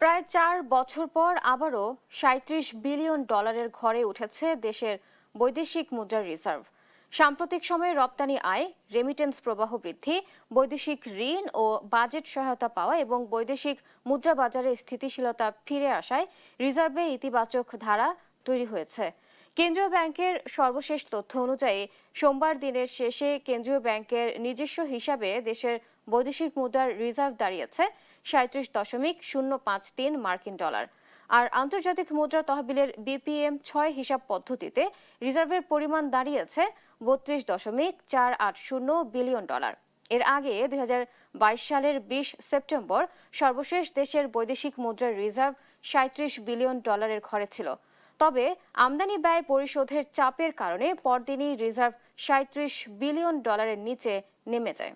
প্রায় ৪ বছর পর আবারও ৩৭ বিলিয়ন ডলারের ঘরে উঠেছে দেশের বৈদেশিক মুদ্রার রিজার্ভ। সাম্প্রতিক সময়ে রপ্তানি আয়, রেমিটেন্স প্রবাহ বৃদ্ধি, বৈদেশিক ঋণ ও বাজেট সহায়তা পাওয়া এবং বৈদেশিক মুদ্রা বাজারে স্থিতিশীলতা ফিরে আসায় রিজার্ভে ইতিবাচক ধারা তৈরি হয়েছে। কেন্দ্রীয় ব্যাংকের সর্বশেষ তথ্য অনুযায়ী সোমবার দিনের শেষে কেন্দ্রীয় ব্যাংকের নিজস্ব হিসাবে দেশের বৈদেশিক মুদ্রার রিজার্ভ দাঁড়িয়েছে ৩৭.053 মার্কিন ডলার। আর আন্তর্জাতিক মুদ্রা তহবিলের BPM-6 হিসাব পদ্ধতিতে রিজার্ভের পরিমাণ দাঁড়িয়েছে ৩২.480 বিলিয়ন ডলার। এর আগে ২০২২ সালের ২০ সেপ্টেম্বর সর্বশেষ দেশের বৈদেশিক মুদ্রার রিজার্ভ ৩৭ বিলিয়ন ডলারের ঘরে ছিল। তবে আমদানি ব্যয় পরিশোধের চাপের কারণে পরদিনই রিজার্ভ ৩৭ বিলিয়ন ডলারের নিচে নেমে যায়।